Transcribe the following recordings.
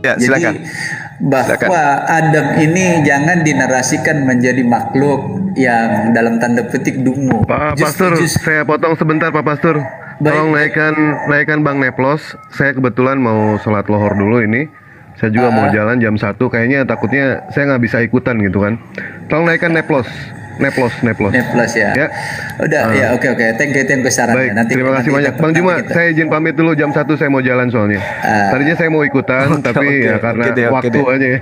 Ya, silakan. Jadi bahwa Adam ini jangan dinarasikan menjadi makhluk yang dalam tanda petik dungu. Pak Just, Pastor, just saya potong sebentar Pak Pastor. Tolong baik. naikkan Bang Neplos. Saya kebetulan mau sholat lohor dulu ini. Saya juga mau jalan jam 1. Kayaknya takutnya saya nggak bisa ikutan gitu kan. Tolong naikkan Neplos. Neplos. Plus ya. Ya. Udah ya, oke. Thank you sarannya. Baik, terima kasih banyak. Bang Juma, saya izin pamit dulu jam 1 saya mau jalan soalnya. Tadinya saya mau ikutan, tapi ya karena waktu aja ya.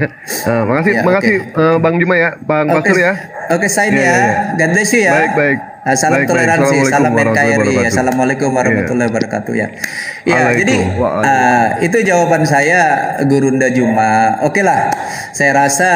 Makasih Bang Juma ya, Bang Pastor ya. Oke, sign ya. God bless you ya. Baik. Salam Baik. toleransi, salam NKRI. Wabarakatuh. Assalamualaikum warahmatullahi wabarakatuh ya. Ya, jadi Waalaikumsalam. itu jawaban saya, Gurunda Juma. Oke lah, saya rasa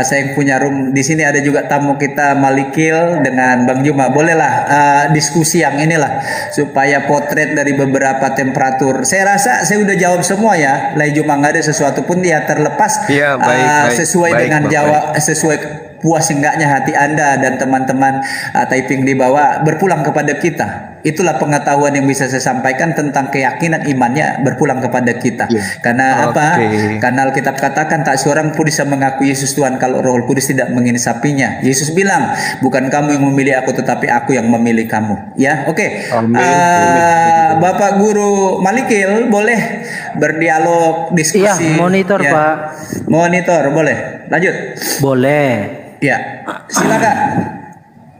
saya yang punya room di sini ada juga tamu kita Malikil dengan Bang Juma. Bolehlah diskusi yang inilah supaya potret dari beberapa temperatur. Saya rasa saya udah jawab semua ya. Lai Juma nggak ada sesuatu pun ya terlepas. Iya, baik. Sesuai Baik, dengan Bang, jawab sesuai puas enggaknya hati Anda dan teman-teman typing di bawah berpulang kepada kita. Itulah pengetahuan yang bisa saya sampaikan tentang keyakinan imannya berpulang kepada kita. Karena apa? Karena Alkitab katakan tak seorang pun bisa mengaku Yesus Tuhan kalau Roh Kudus tidak menginsapinya. Yesus bilang, bukan kamu yang memilih aku tetapi aku yang memilih kamu. Ya, oke. Bapak Guru Malikil boleh berdialog diskusi. Iya, monitor ya. Pak. Monitor boleh. Lanjut. Boleh. Ya, silakan.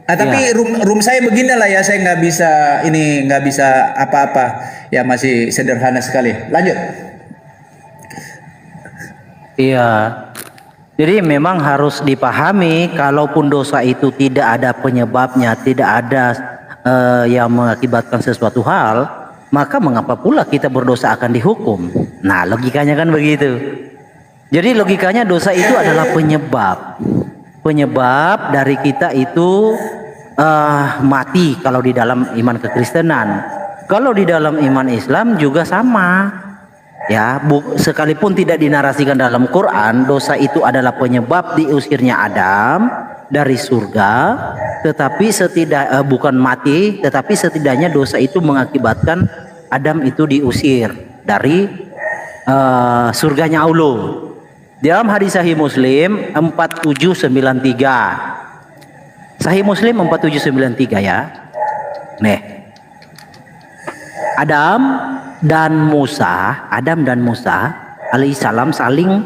Tapi room saya begini lah ya, saya nggak bisa apa-apa. Ya masih sederhana sekali. Lanjut. Iya. Jadi memang harus dipahami, kalaupun dosa itu tidak ada penyebabnya, tidak ada yang mengakibatkan sesuatu hal, maka mengapa pula kita berdosa akan dihukum? Nah, logikanya kan begitu. Jadi logikanya dosa itu adalah penyebab dari kita itu mati kalau di dalam iman kekristenan. Kalau di dalam iman Islam juga sama. Ya, sekalipun tidak dinarasikan dalam Quran, dosa itu adalah penyebab diusirnya Adam dari surga, tetapi bukan mati, tetapi setidaknya dosa itu mengakibatkan Adam itu diusir dari surganya Allah. Dalam hadis Sahih Muslim 4793. Sahih Muslim 4793 ya. Nih. Adam dan Musa alaihissalam saling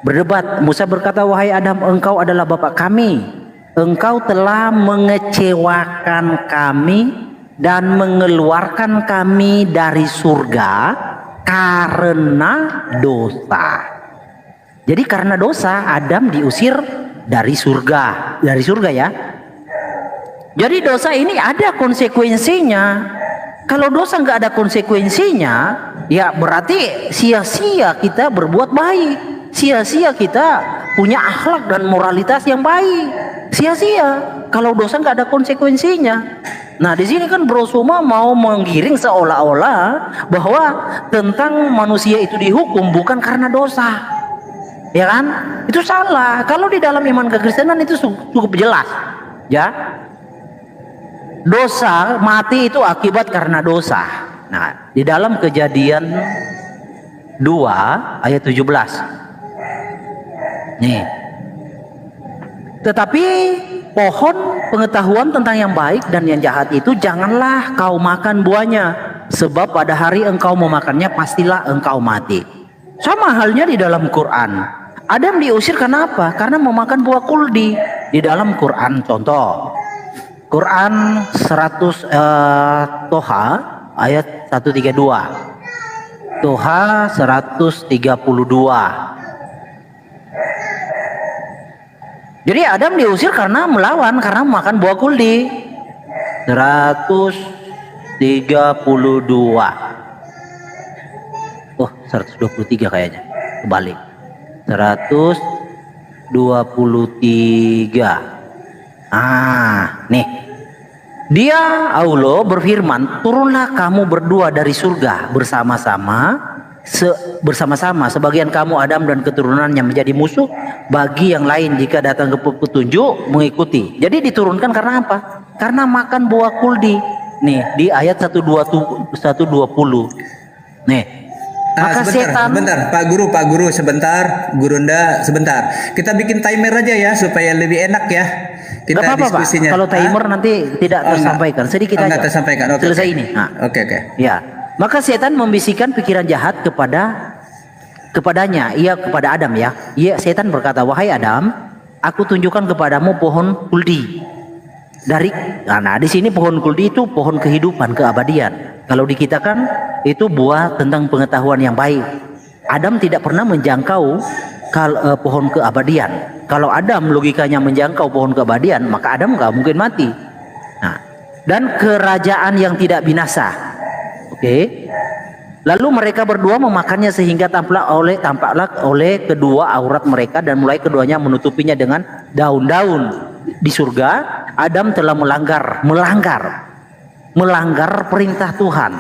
berdebat. Musa berkata, "Wahai Adam, engkau adalah bapak kami. Engkau telah mengecewakan kami dan mengeluarkan kami dari surga karena dosa." Jadi karena dosa Adam diusir dari surga ya. Jadi dosa ini ada konsekuensinya. Kalau dosa nggak ada konsekuensinya, ya berarti sia-sia kita berbuat baik, sia-sia kita punya akhlak dan moralitas yang baik, sia-sia kalau dosa nggak ada konsekuensinya. Nah di sini kan Bro Suma mau menggiring seolah-olah bahwa tentang manusia itu dihukum bukan karena dosa. Ya kan? Itu salah. Kalau di dalam iman kekristenan itu cukup jelas. Ya. Dosa mati itu akibat karena dosa. Nah, di dalam Kejadian 2 ayat 17. Nih. Tetapi pohon pengetahuan tentang yang baik dan yang jahat itu janganlah kau makan buahnya, sebab pada hari engkau memakannya pastilah engkau mati. Sama halnya di dalam Quran. Adam diusir karena apa? Karena memakan buah kuldi. Di dalam Quran, contoh Quran 100 Toha ayat 132. Toha 132. Jadi Adam diusir karena melawan, karena makan buah kuldi. 132. Oh, 123 kayaknya. Kebalik. 123. Nih. Dia Allah berfirman, turunlah kamu berdua dari surga bersama-sama sebagian kamu Adam dan keturunannya menjadi musuh bagi yang lain jika datang ke petunjuk mengikuti. Jadi diturunkan karena apa? Karena makan buah kuldi. Nih di ayat 120. Nih Maka sebentar, Pak Guru sebentar, Gurunda sebentar. Kita bikin timer aja ya supaya lebih enak ya. Kita nggak apa-apa Pak. diskusinya. Kalau timer nanti tidak tersampaikan, sedikit aja. Nggak tersampaikan. Oke, Selesai oke. ini. Nah, Oke. ya. Maka setan membisikkan pikiran jahat kepadanya, ia kepada Adam ya. Ia setan berkata, "Wahai Adam, aku tunjukkan kepadamu pohon kuldi." Nah, di sini pohon kuldi itu pohon kehidupan, keabadian. Kalau di kita kan itu buah tentang pengetahuan yang baik. Adam tidak pernah menjangkau pohon keabadian. Kalau Adam logikanya menjangkau pohon keabadian, maka Adam nggak mungkin mati. Nah, dan kerajaan yang tidak binasa. Oke. Lalu mereka berdua memakannya sehingga tampaklah oleh kedua aurat mereka dan mulai keduanya menutupinya dengan daun-daun. Di surga Adam telah melanggar perintah Tuhan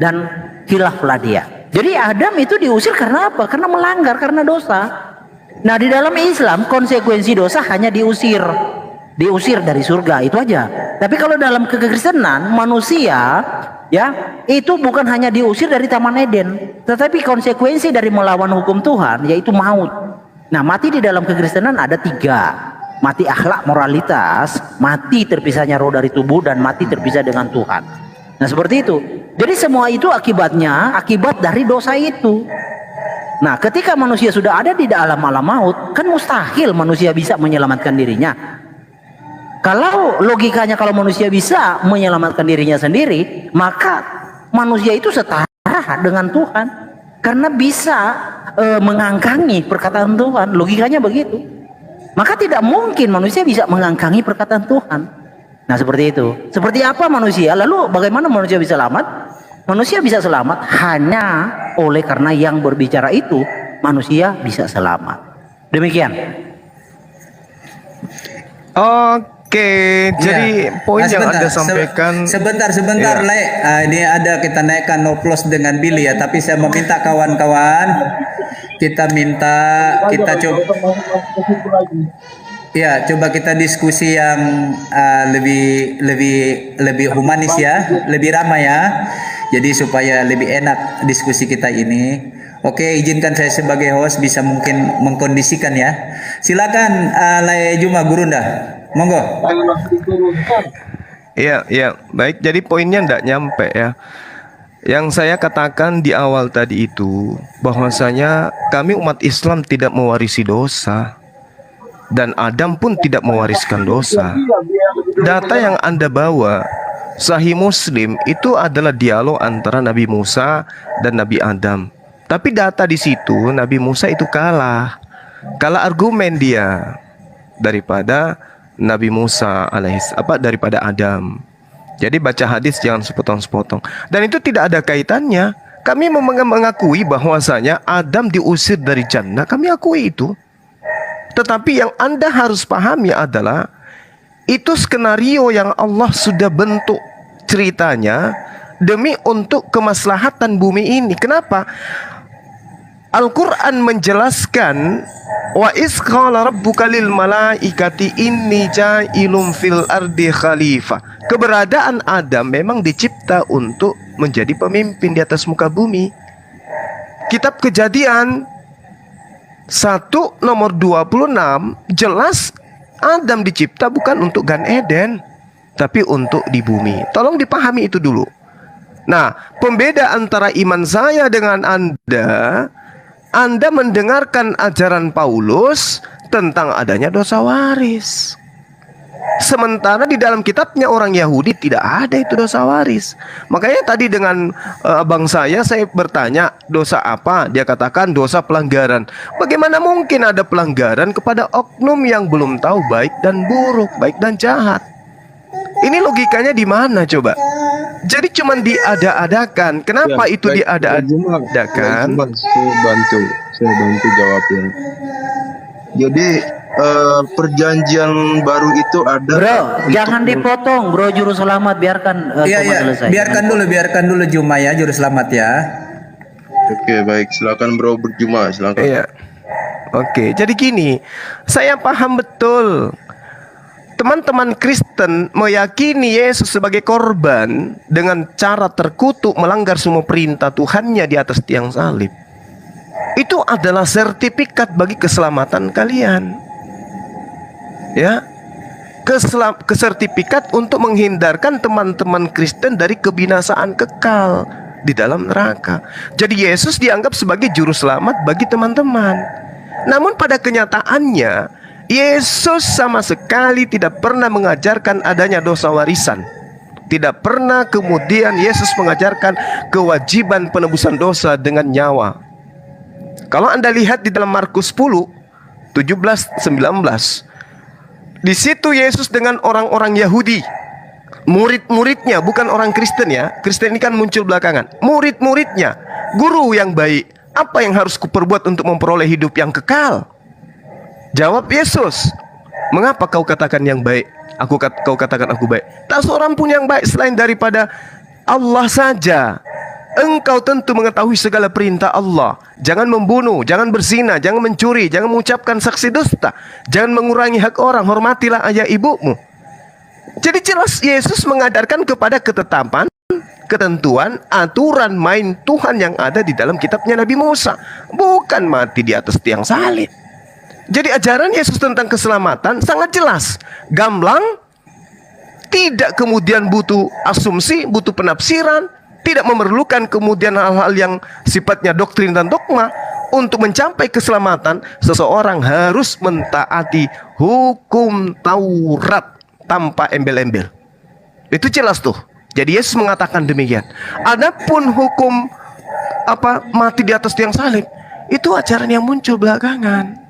dan khilaflah dia. Jadi Adam itu diusir karena apa? Karena melanggar, karena dosa. Nah, di dalam Islam konsekuensi dosa hanya diusir dari surga, itu aja. Tapi kalau dalam kekristenan manusia ya itu bukan hanya diusir dari Taman Eden, tetapi konsekuensi dari melawan hukum Tuhan yaitu maut. Nah, mati di dalam kekristenan ada 3. Mati akhlak moralitas, mati terpisahnya roh dari tubuh, dan mati terpisah dengan Tuhan. Nah, seperti itu. Jadi semua itu akibat dari dosa itu. Nah, ketika manusia sudah ada di dalam alam maut, kan mustahil manusia bisa menyelamatkan dirinya. Kalau logikanya kalau manusia bisa menyelamatkan dirinya sendiri, maka manusia itu setara dengan Tuhan karena bisa mengangkangi perkataan Tuhan. Logikanya begitu. Maka tidak mungkin manusia bisa mengangkangi perkataan Tuhan. Nah, seperti itu. Seperti apa manusia? Lalu bagaimana manusia bisa selamat? Manusia bisa selamat hanya oleh karena yang berbicara itu manusia bisa selamat. Demikian. Oke, jadi poin yang Anda sampaikan. Sebentar, Ya. Le. Ini ada kita naikkan noplos dengan Billy ya, tapi saya meminta kawan-kawan kita coba kita diskusi yang lebih humanis ya, lebih ramah ya. Jadi supaya lebih enak diskusi kita ini. Oke, izinkan saya sebagai host bisa mungkin mengkondisikan ya. Silakan Lai Juma Gurunda. Monggo. Iya, baik. Jadi poinnya enggak nyampe ya. Yang saya katakan di awal tadi itu bahwasanya kami umat Islam tidak mewarisi dosa dan Adam pun tidak mewariskan dosa. Data yang Anda bawa Sahih Muslim itu adalah dialog antara Nabi Musa dan Nabi Adam. Tapi data di situ Nabi Musa itu kalah argumen dia daripada Nabi Musa daripada Adam. Jadi baca hadis jangan sepotong-sepotong. Dan itu tidak ada kaitannya. Kami mengakui bahwasanya Adam diusir dari jannah. Kami akui itu. Tetapi yang Anda harus pahami adalah itu skenario yang Allah sudah bentuk ceritanya demi untuk kemaslahatan bumi ini. Kenapa? Al-Quran menjelaskan wa iz qala rabbuka lil malaikati inni ja'ilun fil ardi khalifah. Keberadaan Adam memang dicipta untuk menjadi pemimpin di atas muka bumi. Kitab Kejadian 1 nomor 26 jelas Adam dicipta bukan untuk Gan Eden, tapi untuk di bumi. Tolong dipahami itu dulu. Nah, pembeda antara iman saya dengan Anda mendengarkan ajaran Paulus tentang adanya dosa waris. Sementara di dalam kitabnya orang Yahudi tidak ada itu dosa waris. Makanya tadi dengan abang saya bertanya dosa apa? Dia katakan dosa pelanggaran. Bagaimana mungkin ada pelanggaran kepada oknum yang belum tahu baik dan buruk, baik dan jahat? Ini logikanya di mana coba? Jadi cuma diada-adakan. Kenapa Ya, itu baik, diada-adakan? Saya bantu jawabnya. Jadi perjanjian baru itu ada. Bro, jangan dipotong, Bro Juru Selamat, biarkan Thomas selesai. Biarkan dulu Juma ya, Juru Selamat ya. Oke, baik. Silakan Bro Berjuma, silakan. Iya. Oke, jadi gini, saya paham betul. teman-teman Kristen meyakini Yesus sebagai korban dengan cara terkutuk melanggar semua perintah Tuhannya di atas tiang salib, itu adalah sertifikat bagi keselamatan kalian. Ya, sertifikat untuk menghindarkan teman-teman Kristen dari kebinasaan kekal di dalam neraka. Jadi Yesus dianggap sebagai juru selamat bagi teman-teman. Namun pada kenyataannya Yesus sama sekali tidak pernah mengajarkan adanya dosa warisan. Tidak pernah kemudian Yesus mengajarkan kewajiban penebusan dosa dengan nyawa. Kalau Anda lihat di dalam Markus 10, 17, 19, di situ Yesus dengan orang-orang Yahudi, murid-muridnya, bukan orang Kristen ya. Kristen ini kan muncul belakangan. Murid-muridnya, guru yang baik, apa yang harus kuperbuat untuk memperoleh hidup yang kekal? Jawab Yesus, mengapa kau katakan yang baik? Kau katakan aku baik. Tak seorang pun yang baik selain daripada Allah saja. Engkau tentu mengetahui segala perintah Allah. Jangan membunuh, jangan berzina, jangan mencuri, jangan mengucapkan saksi dusta, jangan mengurangi hak orang, hormatilah ayah ibumu. Jadi jelas Yesus mengadarkan kepada ketetapan, ketentuan, aturan main Tuhan yang ada di dalam kitabnya Nabi Musa, bukan mati di atas tiang salib. Jadi ajaran Yesus tentang keselamatan sangat jelas, gamblang, tidak kemudian butuh asumsi, butuh penafsiran, tidak memerlukan kemudian hal-hal yang sifatnya doktrin dan dogma. Untuk mencapai keselamatan, seseorang harus mentaati hukum Taurat tanpa embel-embel. Itu jelas tuh. Jadi Yesus mengatakan demikian. Adapun hukum mati di atas tiang salib, itu ajaran yang muncul belakangan.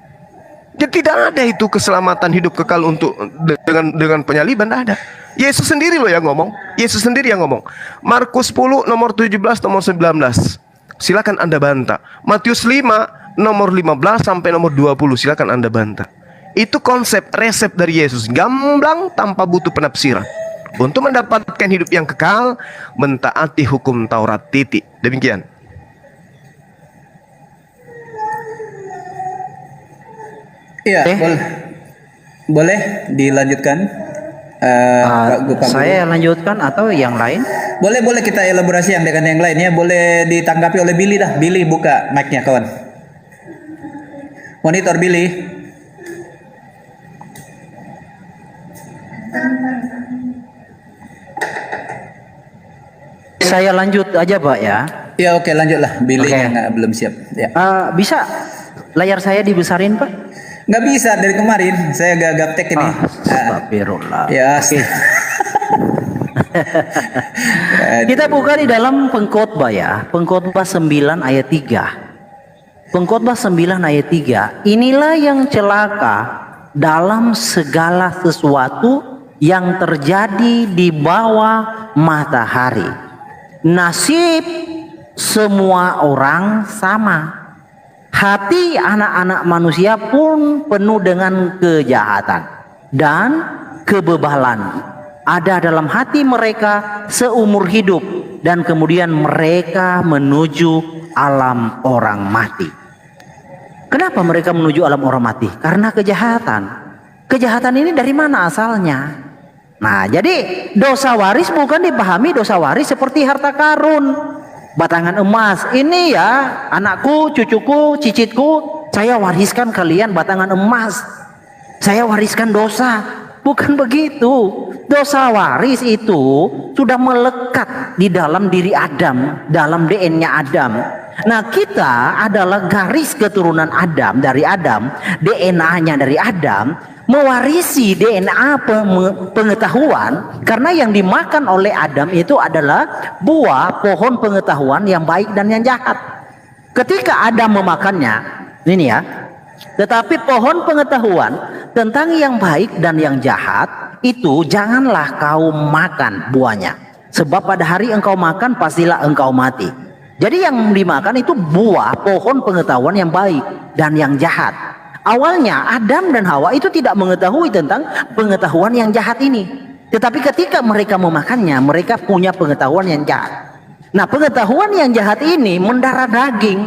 Jadi tidak ada itu keselamatan hidup kekal untuk dengan penyaliban, tidak ada. Yesus sendiri loh yang ngomong. Yesus sendiri yang ngomong. Markus 10 nomor 17 nomor 19. Silakan Anda bantah. Matius 5 nomor 15 sampai nomor 20. Silakan Anda bantah. Itu konsep resep dari Yesus, gamblang tanpa butuh penafsiran. Untuk mendapatkan hidup yang kekal, mentaati hukum Taurat, titik. Demikian. Iya, boleh dilanjutkan. Pak Saya lanjutkan atau yang lain? Boleh kita elaborasi yang dengan yang lain ya. Boleh ditanggapi oleh Billy dah. Billy buka mic-nya kawan. Monitor Billy. Saya lanjut aja Pak ya. Ya oke, lanjutlah. Billy yang belum siap. Ya. Bisa layar saya dibesarin Pak? Nggak bisa dari kemarin. Saya agak gaptek ini. Astagfirullah. Ya. Oke. Kita buka di dalam Pengkhotbah ya. Pengkhotbah 9 ayat 3. Pengkhotbah 9 ayat 3. Inilah yang celaka dalam segala sesuatu yang terjadi di bawah matahari. Nasib semua orang sama. Hati anak-anak manusia pun penuh dengan kejahatan dan kebebalan. Ada dalam hati mereka seumur hidup, dan kemudian mereka menuju alam orang mati. Kenapa mereka menuju alam orang mati? Karena kejahatan. Kejahatan ini dari mana asalnya? Nah, jadi dosa waris bukan dipahami dosa waris seperti harta karun, batangan emas. Ini ya anakku, cucuku, cicitku, saya wariskan kalian batangan emas. Saya wariskan dosa. Bukan begitu. Dosa waris itu sudah melekat di dalam diri Adam, dalam DNA Adam. Nah, kita adalah garis keturunan Adam, dari Adam, DNA-nya dari Adam, mewarisi DNA pengetahuan, karena yang dimakan oleh Adam itu adalah buah pohon pengetahuan yang baik dan yang jahat. Ketika Adam memakannya, ini ya, tetapi pohon pengetahuan tentang yang baik dan yang jahat itu janganlah kau makan buahnya, sebab pada hari engkau makan pastilah engkau mati. Jadi yang dimakan itu buah pohon pengetahuan yang baik dan yang jahat. Awalnya Adam dan Hawa itu tidak mengetahui tentang pengetahuan yang jahat ini. Tetapi ketika mereka memakannya, mereka punya pengetahuan yang jahat. Nah, pengetahuan yang jahat ini mendarah daging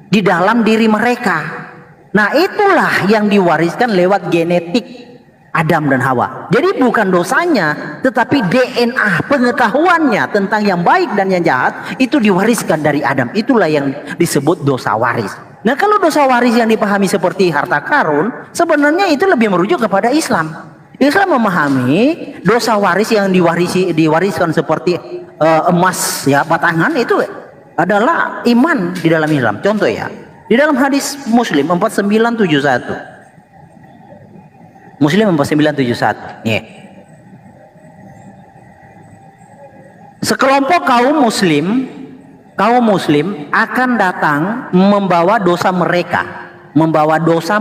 di dalam diri mereka. Nah, itulah yang diwariskan lewat genetik. Adam dan Hawa. Jadi bukan dosanya, tetapi DNA pengetahuannya tentang yang baik dan yang jahat itu diwariskan dari Adam. Itulah yang disebut dosa waris. Nah, kalau dosa waris yang dipahami seperti harta karun, sebenarnya itu lebih merujuk kepada Islam. Islam memahami dosa waris yang diwariskan seperti emas ya, batangan, itu adalah iman di dalam Islam. Contoh ya, di dalam hadis Muslim 4971. Muslim 4971. Nih. Sekelompok kaum muslim akan datang membawa dosa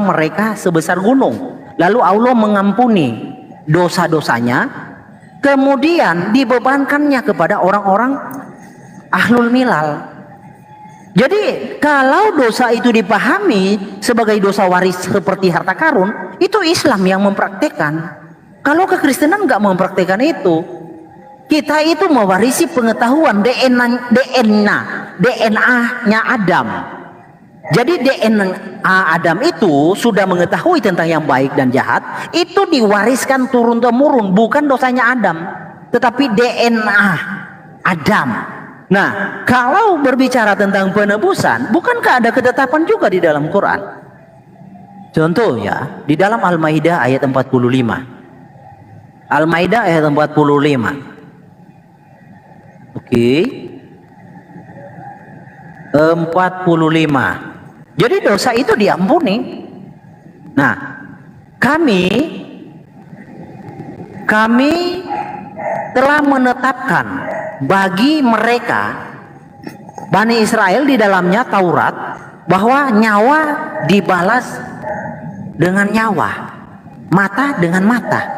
mereka sebesar gunung. Lalu Allah mengampuni dosa-dosanya, kemudian dibebankannya kepada orang-orang ahlul milal. Jadi kalau dosa itu dipahami sebagai dosa waris seperti harta karun, itu Islam yang mempraktekkan. Kalau kekristenan nggak mempraktekkan itu. Kita itu mewarisi pengetahuan DNA-nya Adam. Jadi DNA Adam itu sudah mengetahui tentang yang baik dan jahat, itu diwariskan turun-temurun, bukan dosanya Adam, tetapi DNA Adam. Nah, kalau berbicara tentang penebusan, bukankah ada ketetapan juga di dalam Quran? Contoh ya, di dalam Al-Maidah ayat 45. Al-Maidah ayat 45. Oke. 45. Jadi dosa itu diampuni. Nah, kami telah menetapkan bagi mereka Bani Israel di dalamnya Taurat bahwa nyawa dibalas dengan nyawa, mata dengan mata,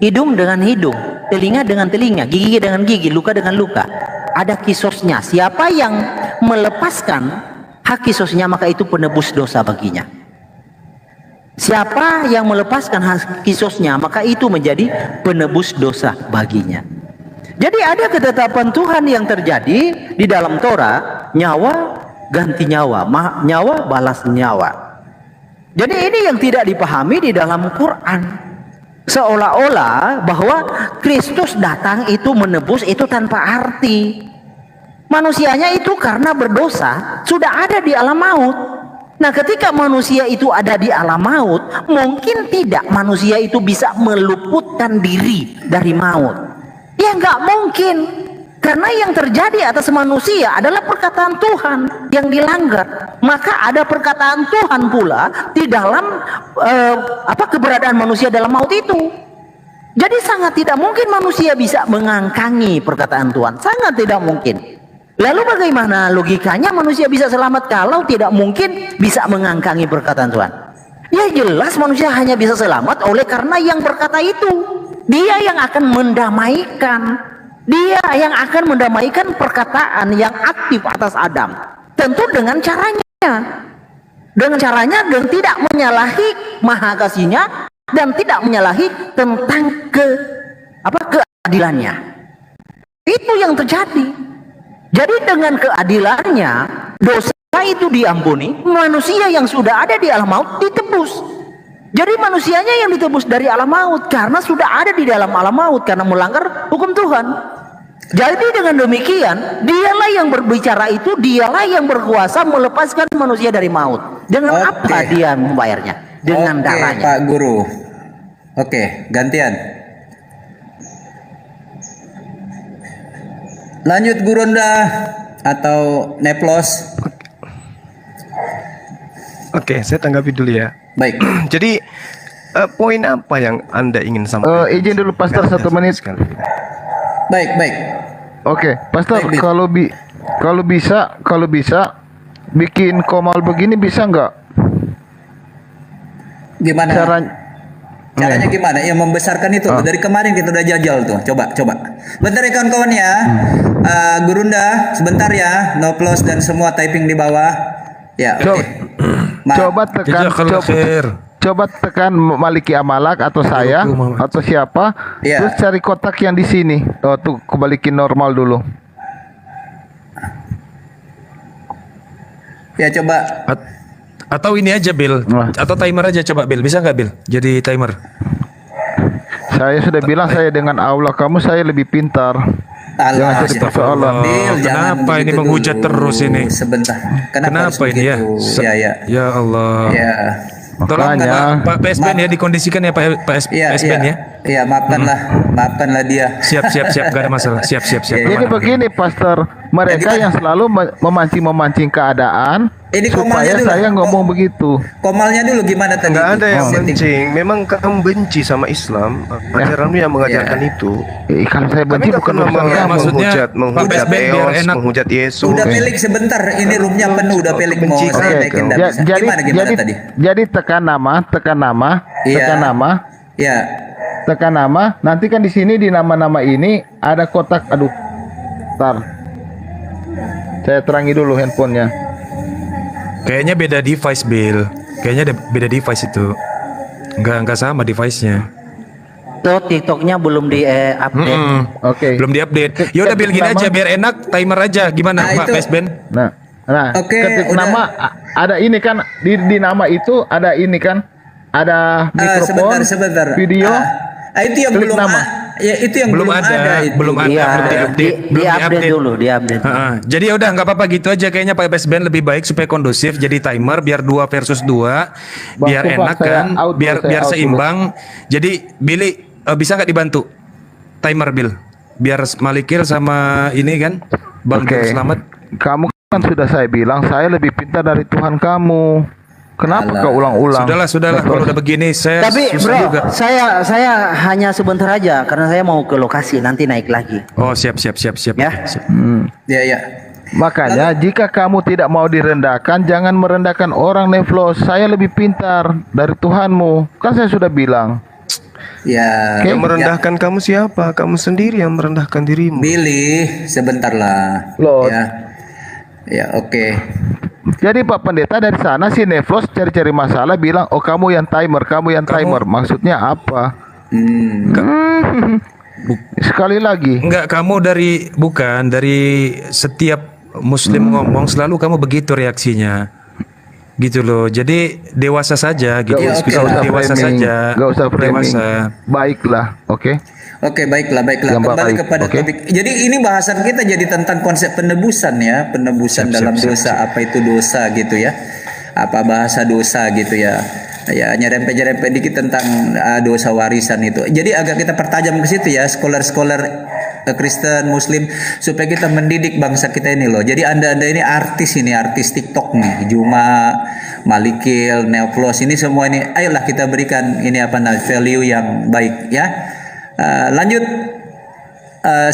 hidung dengan hidung, telinga dengan telinga, gigi dengan gigi, luka dengan luka. Ada kisosnya. Siapa yang melepaskan hak kisosnya, maka itu penebus dosa baginya. Siapa yang melepaskan hak kisosnya, maka itu menjadi penebus dosa baginya. Jadi ada ketetapan Tuhan yang terjadi di dalam Torah, nyawa ganti nyawa, nyawa balas nyawa. Jadi ini yang tidak dipahami di dalam Quran. Seolah-olah bahwa Kristus datang itu menebus itu tanpa arti. Manusianya itu karena berdosa sudah ada di alam maut. Nah, ketika manusia itu ada di alam maut, mungkin tidak manusia itu bisa meluputkan diri dari maut. Ya nggak mungkin, karena yang terjadi atas manusia adalah perkataan Tuhan yang dilanggar. Maka ada perkataan Tuhan pula di dalam keberadaan manusia dalam maut itu. Jadi sangat tidak mungkin manusia bisa mengangkangi perkataan Tuhan, sangat tidak mungkin. Lalu bagaimana logikanya manusia bisa selamat kalau tidak mungkin bisa mengangkangi perkataan Tuhan? Ya jelas manusia hanya bisa selamat oleh karena yang berkata itu. Dia yang akan mendamaikan. Dia yang akan mendamaikan perkataan yang aktif atas Adam. Tentu dengan caranya. Dengan caranya dan tidak menyalahi maha kasihnya dan tidak menyalahi tentang keadilannya. Itu yang terjadi. Jadi dengan keadilannya dosa itu diampuni, manusia yang sudah ada di alam maut ditebus. Jadi manusianya yang ditebus dari alam maut karena sudah ada di dalam alam maut karena melanggar hukum Tuhan. Jadi dengan demikian dialah yang berbicara itu, dialah yang berkuasa melepaskan manusia dari maut. Dengan apa dia membayarnya? Dengan darahnya. Pak Guru. Gantian. Lanjut Gurunda atau Neplos. Oke, saya tanggapi dulu ya. Baik. Jadi poin apa yang Anda ingin sampaikan? Izin dulu Pastor 1 menit. Baik. Oke, Pastor, Baik, kalau bisa bikin komal begini bisa nggak? Gimana? Caranya gimana? Yang membesarkan itu dari kemarin kita udah jajal tuh. Coba. Bentar ya kawan-kawan ya. Gurunda, sebentar ya. Noplos dan semua typing di bawah. Ya, oke. Coba tekan Maliki Amalak atau saya atau siapa, terus cari kotak yang di sini. Tuh kebalikin normal dulu. Ya coba. Atau ini aja Bill, atau timer aja coba Bill, bisa nggak Bill? Jadi timer. Saya sudah bilang saya dengan Allah kamu saya lebih pintar. Jangan jadi persoalan. Bil, jangan Kenapa ini begitu menghujat dulu. terus ini? Sebentar. Kenapa harus ini ya? begitu? Ya. Ya Allah. Ya. Tolong Makanya Pak PSBN ya dikondisikan ya Pak PSBN ya. Iya, maafkanlah dia. Siap, gak ada masalah. Siap. jadi aman. begini Pastor, mereka yang selalu memancing keadaan Ini supaya komalnya dulu. saya ngomong begitu. Komalnya dulu gimana tadi? Nggak ada yang Setting. benci. Memang kamu benci sama Islam. Ajaranmu yang mengajarkan itu. Kalau saya benci Kami nggak bukan pernah urusan kamu. Maksudnya, menghujat Pak PSBN biar Theos, enak. menghujat Yesus. Udah Pelik sebentar, ini roomnya penuh. Udah Pelik mau Benci saya saya naikin kau. nggak bisa. Gimana tadi? Jadi tekan nama, Iya. Ya, tekan nama. Nanti kan di sini di nama-nama ini ada kotak. Aduh, tar. Saya terangi dulu handphonenya. Kayaknya beda device, Bill. Kayaknya beda device itu. Enggak sama device-nya. Tuh TikToknya belum di-update. Oke. Belum diupdate. Ya udah Bill gini aja biar enak, timer aja. Gimana Nah, Pak itu- PSBN? Nah, Oke, ketik udah. nama ada ini kan di nama itu ada ini kan ada mikrofon, sebentar. video. Itu yang klik belum nama. itu yang Belum belum ada, itu. belum ada. Iya, belum diupdate. Belum di-update dulu, di-update. Ha-ha. Jadi ya udah nggak apa-apa gitu aja kayaknya Pak PSBN lebih baik supaya kondusif jadi timer biar 2 versus 2 Bang, biar sumpah, enak saya kan out dulu, biar saya out seimbang. Jadi Billy bisa nggak dibantu timer Bill biar Malikil sama ini kan Bang Oke. Bill Selamat. Kamu kan sudah saya bilang saya lebih pintar dari Tuhan kamu. Kenapa Alah. kau ulang-ulang? Sudahlah kalau udah begini saya Tapi susah bro, juga. saya hanya sebentar aja karena saya mau ke lokasi nanti naik lagi. Oh siap Ya. Siap. Ya. Makanya jika kamu tidak mau direndahkan, jangan merendahkan orang Neflos. Saya lebih pintar dari Tuhanmu. Kan saya sudah bilang. Ya. Yang merendahkan kamu siapa? Kamu sendiri yang merendahkan dirimu. Billy, sebentar lah. Lord. Ya, oke. Jadi Pak Pendeta dari sana si Neflos cari-cari masalah bilang, oh kamu yang timer. Maksudnya apa? Sekali lagi. Enggak, kamu dari setiap Muslim ngomong selalu kamu begitu reaksinya. Gitu loh. Jadi dewasa saja gitu. Ya, oke. Dewasa saja. Gak usah framing. Dewasa. Baiklah, oke. Oke, baiklah. Yang Kembali baik, kepada oke. topik. Jadi ini bahasan kita jadi tentang konsep penebusan ya, penebusan dalam dosa. Apa itu dosa gitu ya? Apa bahasa dosa gitu ya? Ya, nyerempet-nyerempet dikit tentang dosa warisan itu. Jadi agak kita pertajam ke situ ya, scholar-scholar Kristen, Muslim, supaya kita mendidik bangsa kita ini loh. Jadi anda ini artis TikTok nih, Juma, Malikil, Neoplos, ini semua ini, ayolah kita berikan ini value yang baik ya. Lanjut,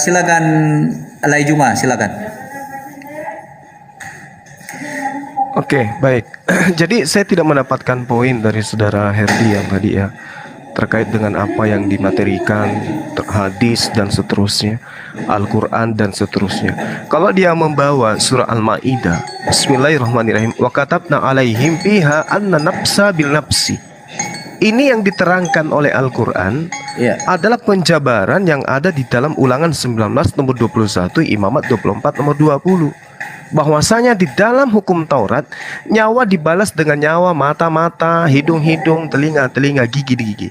silakan Alai Juma, silakan. Oke, baik. Jadi saya tidak mendapatkan poin dari saudara Herdi yang tadi ya, terkait dengan apa yang dimaterikan, hadis dan seterusnya, Al-Quran dan seterusnya. Kalau dia membawa surah Al-Ma'idah, Bismillahirrahmanirrahim, wa katabna alaihim fiha anna nafsa bil nafsi. Ini yang diterangkan oleh Al-Quran adalah penjabaran yang ada di dalam Ulangan 19 nomor 21, Imamat 24 nomor 20. Bahwasanya di dalam hukum Taurat, nyawa dibalas dengan nyawa, mata-mata, hidung-hidung, telinga-telinga, gigi-gigi.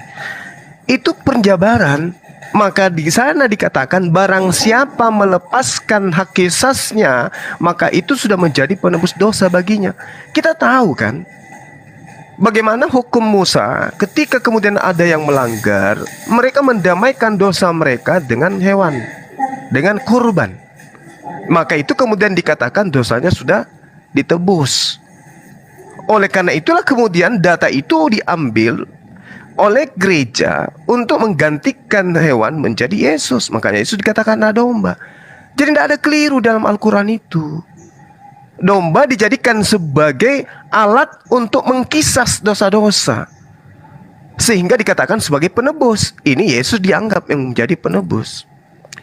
Itu penjabaran. Maka di sana dikatakan barang siapa melepaskan hak kisasnya, maka itu sudah menjadi penebus dosa baginya. Kita tahu kan bagaimana hukum Musa ketika kemudian ada yang melanggar, mereka mendamaikan dosa mereka dengan hewan, dengan kurban. Maka itu kemudian dikatakan dosanya sudah ditebus. Oleh karena itulah kemudian data itu diambil oleh gereja untuk menggantikan hewan menjadi Yesus. Makanya Yesus dikatakan domba. Jadi tidak ada keliru dalam Al-Quran itu. Domba dijadikan sebagai alat untuk mengkisas dosa-dosa, sehingga dikatakan sebagai penebus. Ini Yesus dianggap yang menjadi penebus.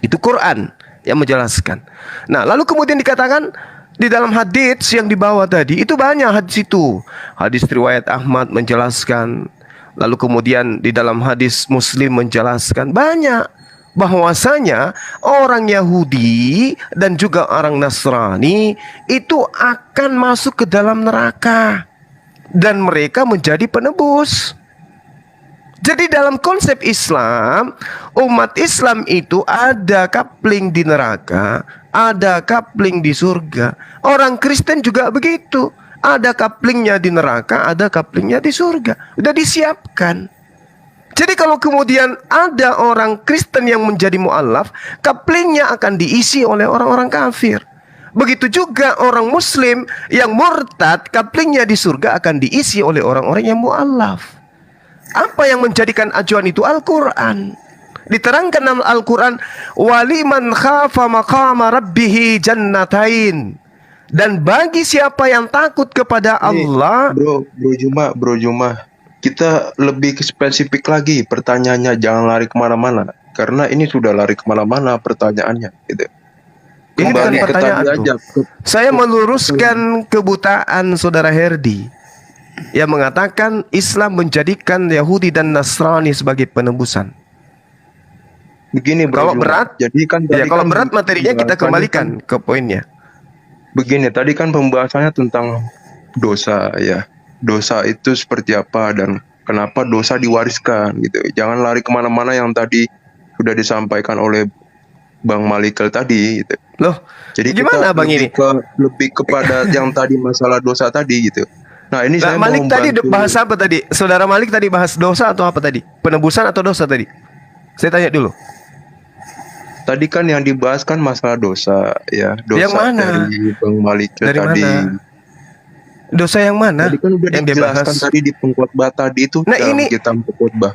Itu Quran yang menjelaskan. Nah, lalu kemudian dikatakan di dalam hadis yang dibawa tadi, itu banyak hadis itu. Hadis riwayat Ahmad menjelaskan. Lalu kemudian di dalam hadis Muslim menjelaskan banyak. Bahwasanya orang Yahudi dan juga orang Nasrani itu akan masuk ke dalam neraka. Dan mereka menjadi penebus. Jadi dalam konsep Islam, umat Islam itu ada coupling di neraka, ada coupling di surga. Orang Kristen juga begitu. Ada couplingnya di neraka, ada couplingnya di surga. Udah disiapkan. Jadi kalau kemudian ada orang Kristen yang menjadi mu'alaf, couplingnya akan diisi oleh orang-orang kafir. Begitu juga orang Muslim yang murtad, couplingnya di surga akan diisi oleh orang-orang yang mu'alaf. Apa yang menjadikan acuan itu? Al-Quran. Diterangkan dalam Al-Quran, waliman khafa maqama rabbihi jannatain. Dan bagi siapa yang takut kepada Allah, Bro Juma, kita lebih ke spesifik lagi pertanyaannya, jangan lari kemana-mana. Karena ini sudah lari kemana-mana pertanyaannya. Gitu. ini bukan Kembali ke pertanyaan tadi tuh. aja. Saya meluruskan kebutaan saudara Herdi yang mengatakan Islam menjadikan Yahudi dan Nasrani sebagai penebusan. Begini Bro Kalau Juma, berat, jadi kan ya tadi kalau kan berat materinya kita pembahasannya kembalikan ke poinnya. Begini, tadi kan pembahasannya tentang dosa ya. Dosa itu seperti apa dan kenapa dosa diwariskan gitu. Jangan lari kemana-mana yang tadi sudah disampaikan oleh Bang Malikel tadi gitu. Loh, Jadi gimana kita Bang ini? lebih kepada yang tadi masalah dosa tadi gitu. Nah ini Nah, saya Malik mau tadi bantu. bahas apa tadi? Saudara Malik tadi bahas dosa atau apa tadi? Penebusan atau dosa tadi? Saya tanya dulu. Tadi kan yang dibahas kan masalah dosa ya. Dosa Yang mana? dari Bang Malikel Dari tadi. mana? Dosa yang mana? Tadi kan udah yang dia dijelaskan bahas? tadi di pengkhotbah tadi itu Nah, dalam ini- kitab pengkhotbah.